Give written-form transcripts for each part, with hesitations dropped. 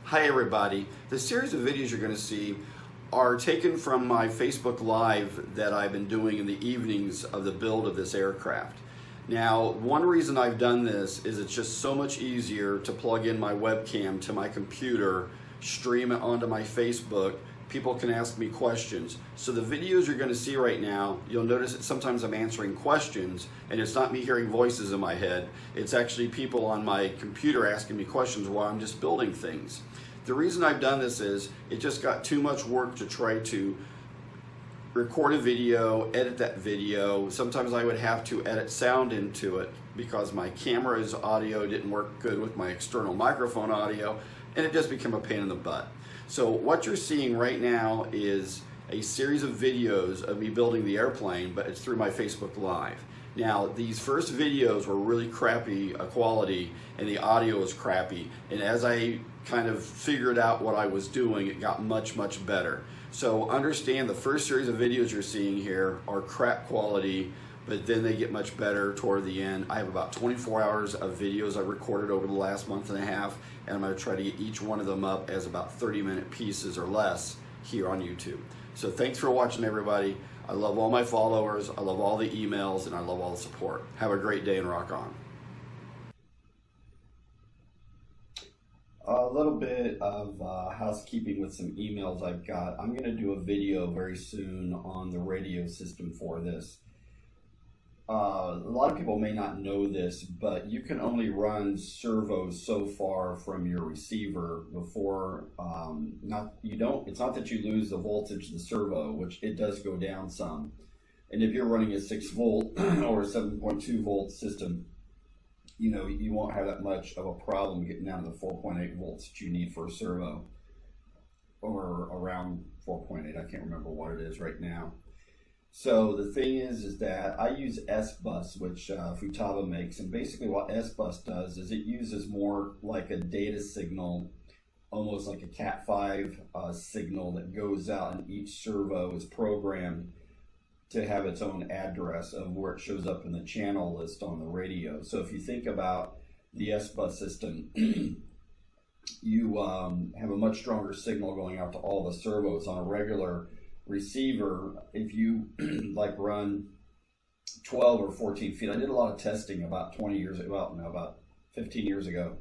Hi everybody. The series of videos you're going to see are taken from my Facebook Live that I've been doing in the evenings of the build of this aircraft. Now, one reason I've done this is it's just so much easier to plug in my webcam to my computer, stream it onto my Facebook. People can ask me questions. So the videos you're going to see right now, you'll notice that sometimes I'm answering questions and it's not me hearing voices in my head. It's actually people on my computer asking me questions while I'm just building things. The reason I've done this is it just got too much work to try to record a video, edit that video. Sometimes I would have to edit sound into it because my camera's audio didn't work good with my external microphone audio, and it just became a pain in the butt. So what you're seeing right now is a series of videos of me building the airplane, but it's through my Facebook Live. Now, these first videos were really crappy quality and the audio was crappy, and as I kind of figured out what I was doing, it got much, much better. So understand the first series of videos you're seeing here are crap quality, but then they get much better toward the end. I have about 24 hours of videos I recorded over the last month and a half, and I'm going to try to get each one of them up as about 30-minute pieces or less here on YouTube. So thanks for watching, everybody. I love all my followers, I love all the emails, and I love all the support. Have a great day and rock on. A little bit of housekeeping with some emails I've got. I'm going to do a video very soon on the radio system for this. A lot of people may not know this, but you can only run servos so far from your receiver before it's not that you lose the voltage of the servo, which it does go down some. And if you're running a 6 volt or a 7.2 volt system, you won't have that much of a problem getting down to the 4.8 volts that you need for a servo, or around 4.8. I can't remember what it is right now. So the thing is that I use S-Bus, which Futaba makes, and basically what S-Bus does is it uses more like a data signal, almost like a Cat5 signal that goes out, and each servo is programmed to have its own address of where it shows up in the channel list on the radio. So if you think about the S-Bus system, you have a much stronger signal going out to all the servos. On a regular receiver, if you like run 12 or 14 feet, I did a lot of testing about 20 years ago, well, no, about 15 years ago.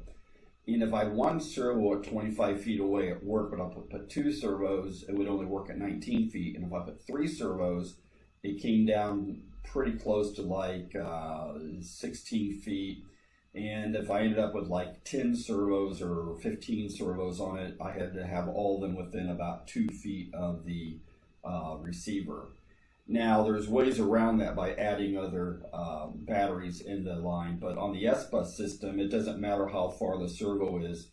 And if I had one servo at 25 feet away at work, but I put 2 servos, it would only work at 19 feet. And if I put 3 servos, it came down pretty close to like 16 feet. And if I ended up with like 10 servos or 15 servos on it, I had to have all of them within about 2 feet of the receiver. Now, there's ways around that by adding other batteries in the line, but on the S-Bus system, it doesn't matter how far the servo is.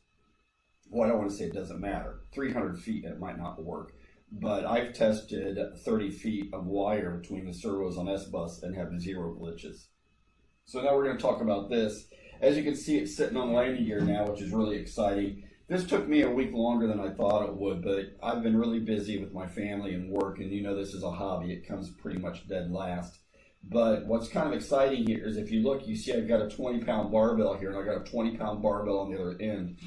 Well, I don't want to say it doesn't matter. 300 feet, it might not work. But I've tested 30 feet of wire between the servos on S-Bus and have 0 glitches. So now we're going to talk about this. As you can see, it's sitting on landing gear now, which is really exciting. This took me a week longer than I thought it would, but I've been really busy with my family and work, and this is a hobby. It comes pretty much dead last. But what's kind of exciting here is if you look, you see I've got a 20-pound barbell here, and I've got a 20-pound barbell on the other end.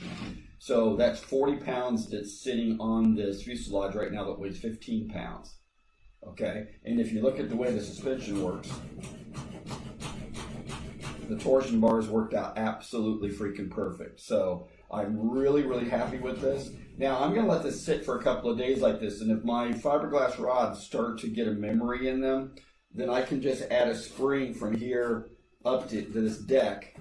So that's 40 pounds that's sitting on this fuselage right now that weighs 15 pounds. Okay, and if you look at the way the suspension works, the torsion bars worked out absolutely freaking perfect. So I'm really, really happy with this. Now I'm going to let this sit for a couple of days like this, and if my fiberglass rods start to get a memory in them, then I can just add a spring from here up to this deck,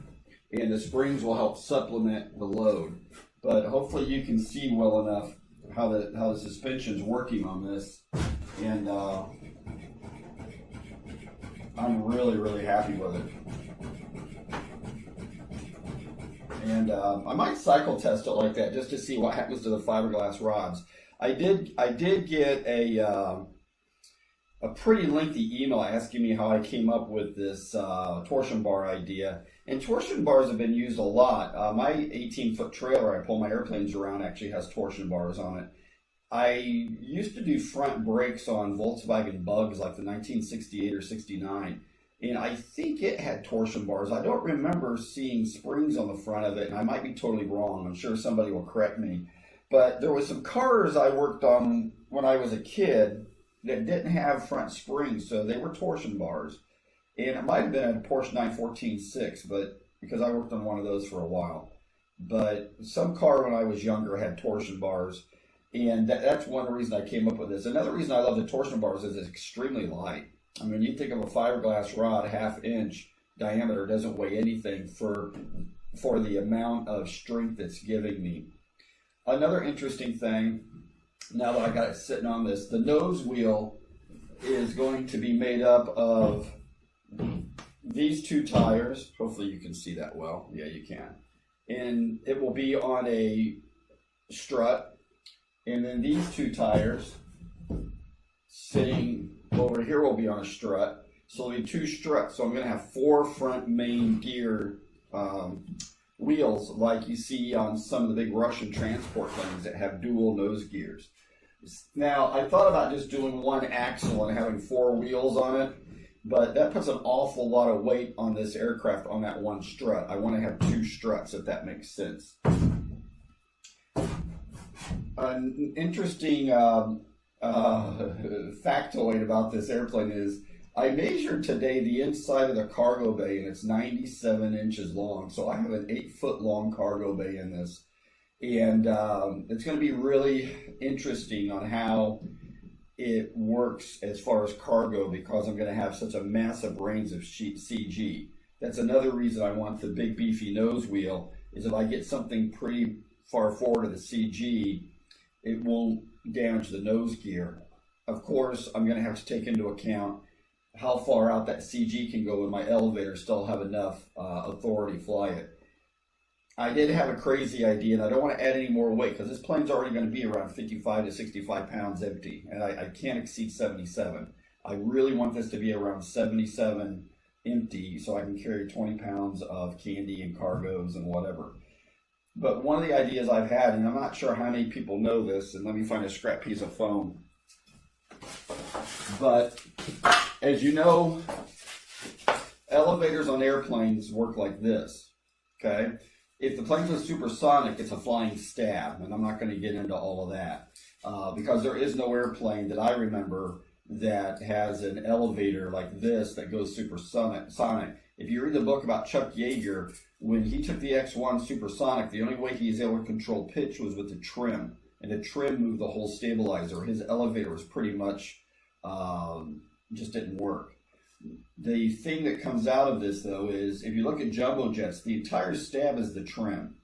and the springs will help supplement the load. But hopefully you can see well enough how the suspension is working on this, and I'm really, really happy with it. And I might cycle test it like that just to see what happens to the fiberglass rods. I did get a pretty lengthy email asking me how I came up with this torsion bar idea. And torsion bars have been used a lot. My 18-foot trailer I pull my airplanes around actually has torsion bars on it. I used to do front brakes on Volkswagen Bugs like the 1968 or 69. And I think it had torsion bars. I don't remember seeing springs on the front of it, and I might be totally wrong. I'm sure somebody will correct me. But there was some cars I worked on when I was a kid that didn't have front springs, so they were torsion bars. And it might have been a Porsche 914-6, but because I worked on one of those for a while. But some car when I was younger had torsion bars, and that's one reason I came up with this. Another reason I love the torsion bars is it's extremely light. I mean, you think of a fiberglass rod, ½ diameter, doesn't weigh anything for the amount of strength it's giving me. Another interesting thing, now that I got it sitting on this, the nose wheel is going to be made up of these two tires. Hopefully you can see that well. Yeah, you can. And it will be on a strut. And then these two tires sitting over here will be on a strut. So there'll be two struts. So I'm going to have 4 front main gear wheels like you see on some of the big Russian transport things that have dual nose gears. Now, I thought about just doing one axle and having 4 wheels on it, but that puts an awful lot of weight on this aircraft on that one strut. I want to have 2 struts, if that makes sense. An interesting factoid about this airplane is I measured today the inside of the cargo bay, and it's 97 inches long. So I have an 8-foot long cargo bay in this. And it's going to be really interesting on how it works as far as cargo, because I'm going to have such a massive range of CG. That's another reason I want the big beefy nose wheel, is if I get something pretty far forward of the CG, it won't damage the nose gear. Of course, I'm going to have to take into account how far out that CG can go, and my elevator still have enough authority to fly it. I did have a crazy idea, and I don't want to add any more weight because this plane's already going to be around 55 to 65 pounds empty, and I can't exceed 77. I really want this to be around 77 empty so I can carry 20 pounds of candy and cargoes and whatever. But one of the ideas I've had, and I'm not sure how many people know this, and let me find a scrap piece of foam. But as you know, elevators on airplanes work like this, okay? If the plane's a supersonic, it's a flying stab, and I'm not going to get into all of that because there is no airplane that I remember that has an elevator like this that goes supersonic. If you read the book about Chuck Yeager, when he took the X-1 supersonic, the only way he was able to control pitch was with the trim, and the trim moved the whole stabilizer. His elevator was pretty much just didn't work. The thing that comes out of this, though, is if you look at jumbo jets, the entire stab is the trim.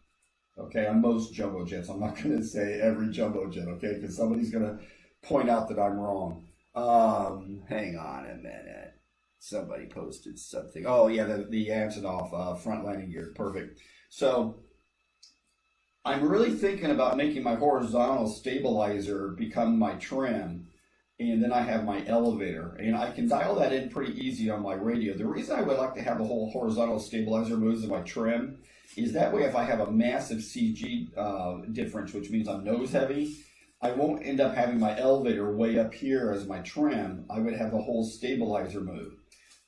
Okay, on most jumbo jets. I'm not going to say every jumbo jet, okay, because somebody's going to point out that I'm wrong. Hang on a minute. Somebody posted something. Oh, yeah, the Antonov front landing gear. Perfect. So I'm really thinking about making my horizontal stabilizer become my trim. And then I have my elevator, and I can dial that in pretty easy on my radio. The reason I would like to have the whole horizontal stabilizer moves in my trim is that way if I have a massive CG difference, which means I'm nose heavy, I won't end up having my elevator way up here as my trim. I would have the whole stabilizer move.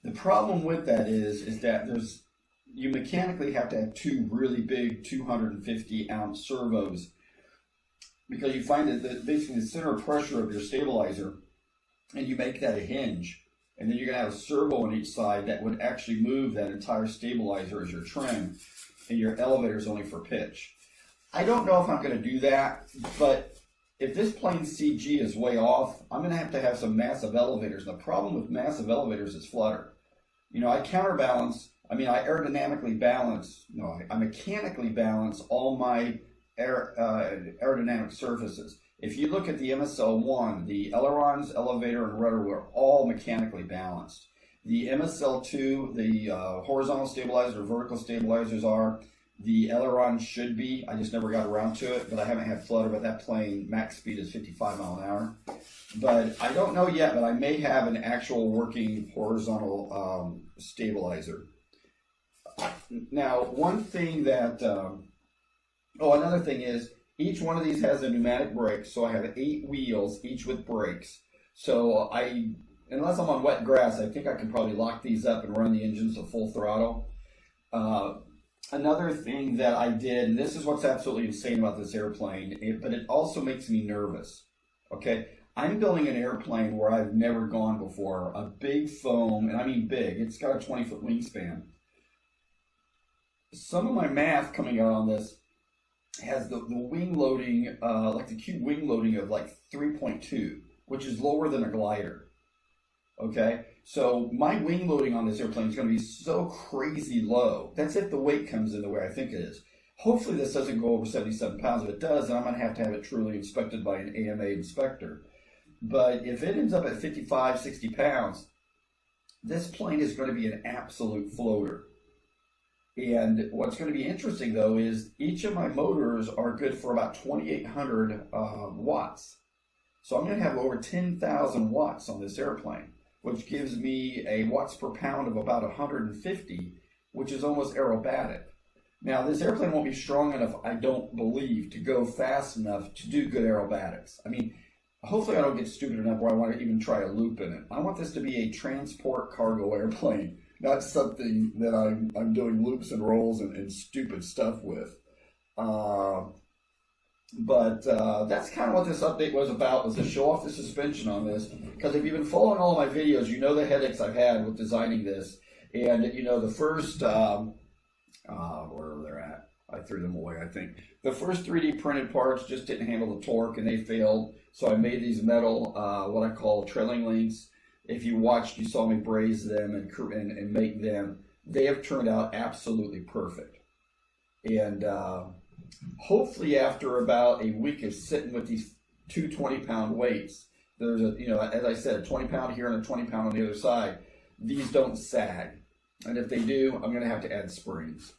The problem with that is that you mechanically have to have 2 really big 250-ounce servos, because you find that basically the center of pressure of your stabilizer, and you make that a hinge, and then you're going to have a servo on each side that would actually move that entire stabilizer as your trim, and your elevator is only for pitch. I don't know if I'm going to do that, but if this plane's CG is way off, I'm going to have some massive elevators. And the problem with massive elevators is flutter. You know, I counterbalance, I aerodynamically balance, I mechanically balance all my aerodynamic surfaces. If you look at the MSL-1, the ailerons, elevator, and rudder were all mechanically balanced. The MSL-2, the horizontal stabilizer, vertical stabilizers are. The aileron should be, I just never got around to it, but I haven't had flutter, but that plane max speed is 55 miles an hour. But I don't know yet, but I may have an actual working horizontal stabilizer. Now, one thing that, another thing is, each one of these has a pneumatic brake, so I have 8 wheels, each with brakes. So unless I'm on wet grass, I think I can probably lock these up and run the engines at full throttle. Another thing that I did, and this is what's absolutely insane about this airplane, but it also makes me nervous, okay? I'm building an airplane where I've never gone before, a big foam, and I mean big, it's got a 20-foot wingspan. Some of my math coming out on this has the wing loading, like the cube wing loading of like 3.2, which is lower than a glider, okay? So my wing loading on this airplane is going to be so crazy low. That's if the weight comes in the way I think it is. Hopefully this doesn't go over 77 pounds. If it does, then I'm going to have it truly inspected by an AMA inspector. But if it ends up at 55, 60 pounds, this plane is going to be an absolute floater. And what's going to be interesting, though, is each of my motors are good for about 2,800 watts. So I'm going to have over 10,000 watts on this airplane, which gives me a watts per pound of about 150, which is almost aerobatic. Now, this airplane won't be strong enough, I don't believe, to go fast enough to do good aerobatics. I mean, hopefully I don't get stupid enough where I want to even try a loop in it. I want this to be a transport cargo airplane, not something that I'm doing loops and rolls and stupid stuff with. But that's kind of what this update was about, was to show off the suspension on this. Because if you've been following all of my videos, you know the headaches I've had with designing this. And, you know, the first, where they're at, I threw them away, I think. The first 3D printed parts just didn't handle the torque and they failed. So I made these metal, what I call trailing links. If you watched, you saw me braze them and make them. They have turned out absolutely perfect. And hopefully after about a week of sitting with these two 20-pound weights, there's a, you know, as I said, a 20-pound here and a 20-pound on the other side, these don't sag. And if they do, I'm going to have to add springs.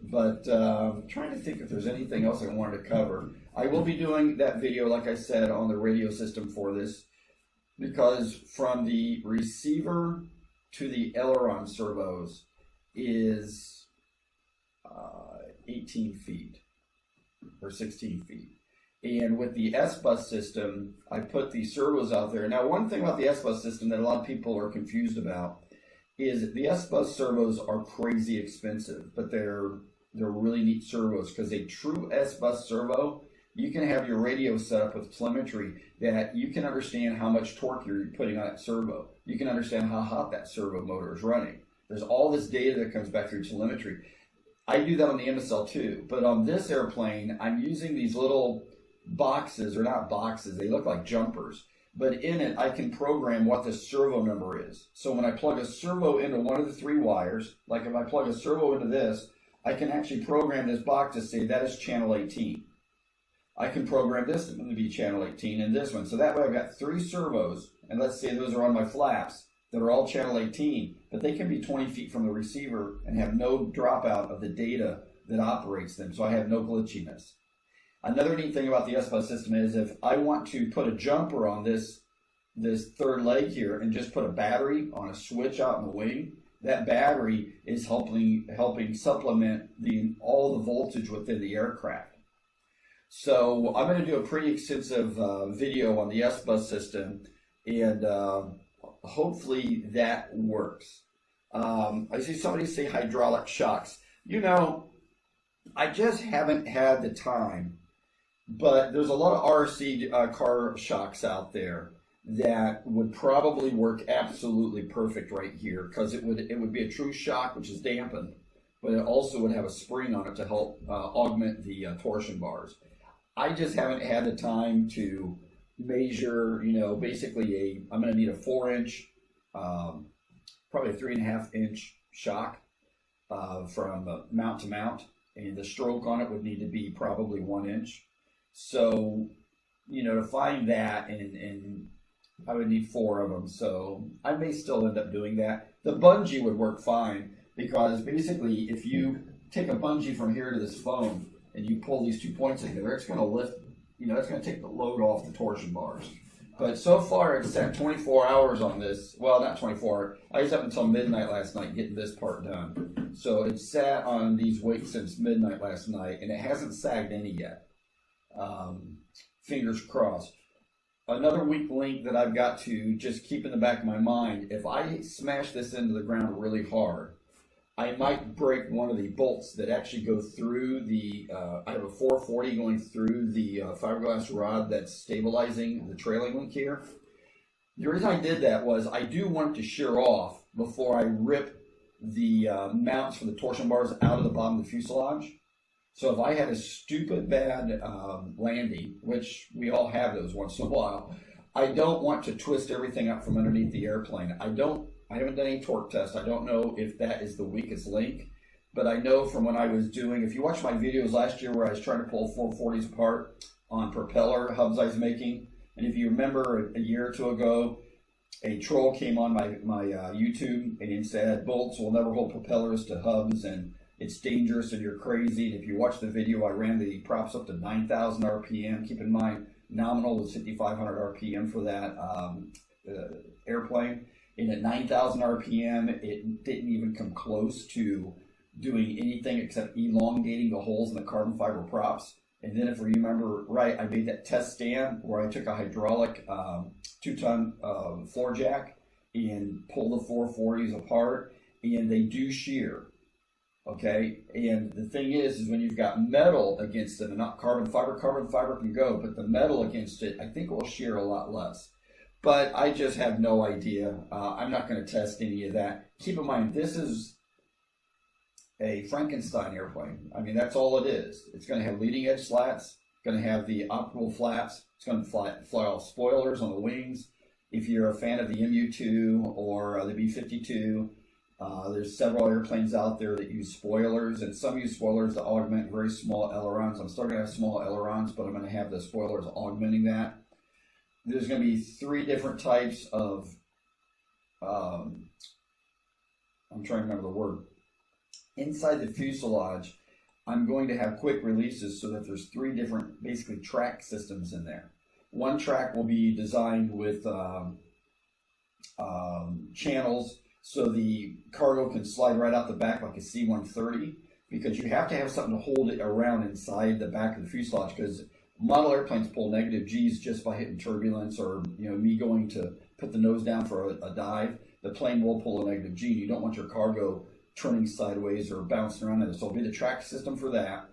But I'm trying to think if there's anything else I wanted to cover. I will be doing that video, like I said, on the radio system for this, because from the receiver to the aileron servos is 18 feet or 16 feet. And with the S-Bus system, I put the servos out there. Now, one thing about the S-Bus system that a lot of people are confused about is the S-Bus servos are crazy expensive, but they're really neat servos, because a true S-Bus servo, you can have your radio set up with telemetry that you can understand how much torque you're putting on that servo. You can understand how hot that servo motor is running. There's all this data that comes back through telemetry. I do that on the MSL too, but on this airplane, I'm using these little boxes, or not boxes, they look like jumpers. But in it, I can program what the servo number is. So when I plug a servo into one of the 3 wires, like if I plug a servo into this, I can actually program this box to say that is channel 18. I can program this to be channel 18 and this one. So that way I've got 3 servos, and let's say those are on my flaps that are all channel 18, but they can be 20 feet from the receiver and have no dropout of the data that operates them, so I have no glitchiness. Another neat thing about the S-Bus system is if I want to put a jumper on this third leg here and just put a battery on a switch out in the wing, that battery is helping supplement all the voltage within the aircraft. So I'm going to do a pretty extensive video on the S-Bus system, and hopefully that works. I see somebody say hydraulic shocks. You know, I just haven't had the time. But there's a lot of RC car shocks out there that would probably work absolutely perfect right here, because it would be a true shock, which is dampened, but it also would have a spring on it to help augment the torsion bars. I just haven't had the time to measure, you know, basically I'm going to need a 4-inch, probably a 3.5-inch shock from mount to mount, and the stroke on it would need to be probably 1 inch. So, you know, to find that, and I would need 4 of them. So I may still end up doing that. The bungee would work fine, because basically if you take a bungee from here to this foam and you pull these 2 points together, it's going to lift, it's going to take the load off the torsion bars. But so far it's at 24 hours on this. Well, not 24. I was up until midnight last night getting this part done. So it sat on these weights since midnight last night, and it hasn't sagged any yet. Fingers crossed. Another weak link that I've got to just keep in the back of my mind, if I smash this into the ground really hard, I might break one of the bolts that actually go through the, I have a 440 going through the fiberglass rod that's stabilizing the trailing link here. The reason I did that was I do want it to shear off before I rip the mounts for the torsion bars out of the bottom of the fuselage. So if I had a stupid bad landing, which we all have those once in a while, I don't want to twist everything up from underneath the airplane. I haven't done any torque test. I don't know if that is the weakest link, but I know from when I was doing, if you watch my videos last year where I was trying to pull 440s apart on propeller hubs I was making, and if you remember a year or two ago, a troll came on my YouTube and he said, bolts will never hold propellers to hubs and it's dangerous and you're crazy. And if you watch the video, I ran the props up to 9,000 RPM. Keep in mind, nominal was 5,500 RPM for that airplane. And at 9,000 RPM, it didn't even come close to doing anything except elongating the holes in the carbon fiber props. And then if you remember right, I made that test stand where I took a hydraulic 2-ton floor jack and pulled the 440s apart, and they do shear. Okay, and the thing is when you've got metal against it and not carbon fiber can go, but the metal against it, I think it will shear a lot less. But I just have no idea. I'm not going to test any of that. Keep in mind, this is a Frankenstein airplane. I mean, that's all it is. It's going to have leading edge slats. It's going to have the optical flaps. It's going to fly off spoilers on the wings. If you're a fan of the MU-2 or the B-52, there's several airplanes out there that use spoilers, and some use spoilers to augment very small ailerons. I'm still going to have small ailerons, but I'm going to have the spoilers augmenting that. There's going to be 3 different types of, I'm trying to remember the word. Inside the fuselage, I'm going to have quick releases so that there's 3 different, basically, track systems in there. One track will be designed with channels so the cargo can slide right out the back like a C-130, because you have to have something to hold it around inside the back of the fuselage, because model airplanes pull negative G's just by hitting turbulence or me going to put the nose down for a dive. The plane will pull a negative G. You don't want your cargo turning sideways or bouncing around it. So it'll be the track system for that.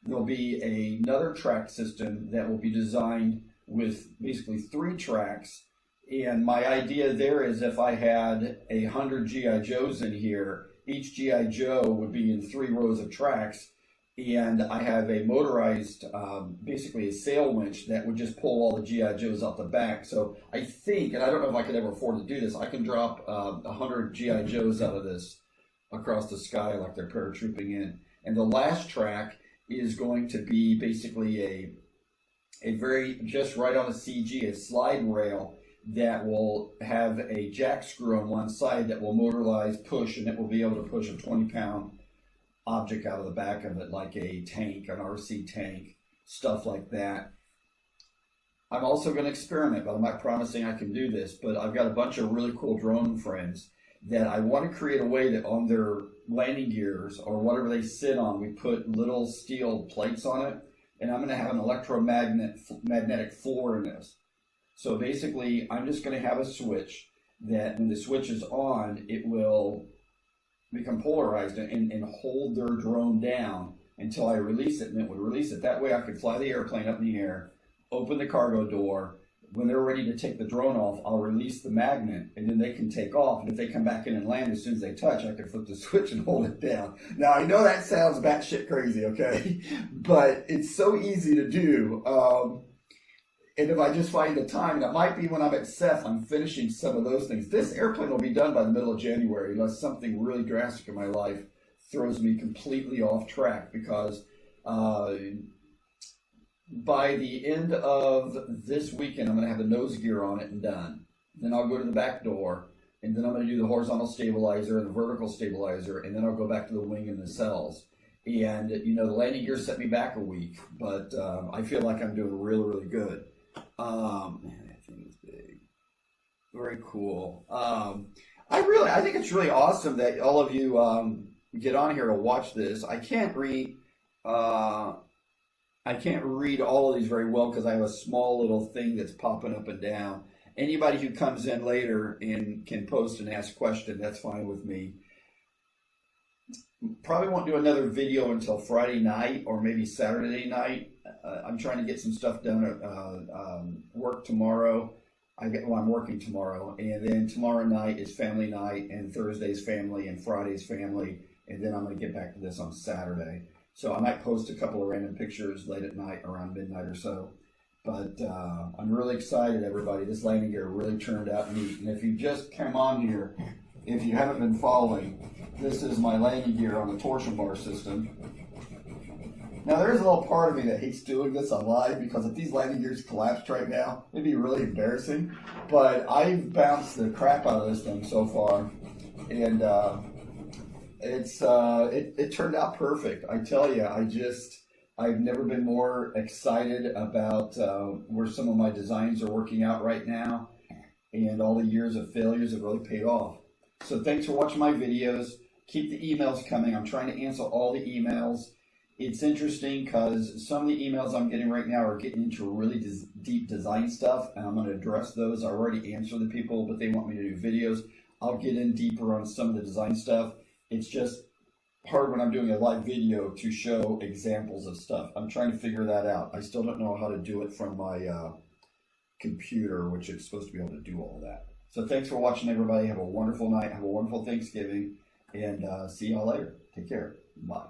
There'll be another track system that will be designed with basically 3 tracks. And my idea there is if I had 100 G.I. Joes in here, each G.I. Joe would be in 3 rows of tracks. And I have a motorized, basically a sail winch that would just pull all the G.I. Joes out the back. So I think, and I don't know if I could ever afford to do this, I can drop 100 G.I. Joes out of this across the sky like they're paratrooping in. And the last track is going to be basically a very, just right on the CG, a slide rail that will have a jack screw on one side that will motorize push, and it will be able to push a 20-pound object out of the back of it, like a tank, an RC tank, stuff like that. I'm also going to experiment, but I'm not promising I can do this, but I've got a bunch of really cool drone friends that I want to create a way that on their landing gears or whatever they sit on, we put little steel plates on it, and I'm going to have an electromagnetic floor in this. So basically, I'm just going to have a switch that when the switch is on, it will become polarized and hold their drone down until I release it, and it would release it. That way I could fly the airplane up in the air, open the cargo door. When they're ready to take the drone off, I'll release the magnet, and then they can take off. And if they come back in and land, as soon as they touch, I can flip the switch and hold it down. Now, I know that sounds batshit crazy, okay? But it's so easy to do. And if I just find the time, that might be when I'm at Seth, I'm finishing some of those things. This airplane will be done by the middle of January, unless something really drastic in my life throws me completely off track, because by the end of this weekend, I'm going to have the nose gear on it and done. Then I'll go to the back door, and then I'm going to do the horizontal stabilizer and the vertical stabilizer, and then I'll go back to the wing and the cells. And, you know, the landing gear set me back a week, but I feel like I'm doing really, really good. Man, that thing is big. Very cool. I think it's really awesome that all of you get on here to watch this. I can't read all of these very well because I have a small little thing that's popping up and down. Anybody who comes in later and can post and ask a question, that's fine with me. Probably won't do another video until Friday night or maybe Saturday night. I'm trying to get some stuff done at work tomorrow. I'm working tomorrow, and then tomorrow night is family night, and Thursday's family, and Friday's family, and then I'm going to get back to this on Saturday. So I might post a couple of random pictures late at night, around midnight or so. But I'm really excited, everybody. This landing gear really turned out neat. And if you just come on here, if you haven't been following, this is my landing gear on the torsion bar system. Now, there is a little part of me that hates doing this on live because if these landing gears collapsed right now, it'd be really embarrassing. But I've bounced the crap out of this thing so far, and it turned out perfect. I tell you, I've never been more excited about where some of my designs are working out right now, and all the years of failures have really paid off. So thanks for watching my videos. Keep the emails coming. I'm trying to answer all the emails. It's interesting because some of the emails I'm getting right now are getting into really deep design stuff, and I'm going to address those. I already answered the people, but they want me to do videos. I'll get in deeper on some of the design stuff. It's just hard when I'm doing a live video to show examples of stuff. I'm trying to figure that out. I still don't know how to do it from my computer, which is supposed to be able to do all of that. So thanks for watching, everybody. Have a wonderful night. Have a wonderful Thanksgiving, and see y'all later. Take care. Bye.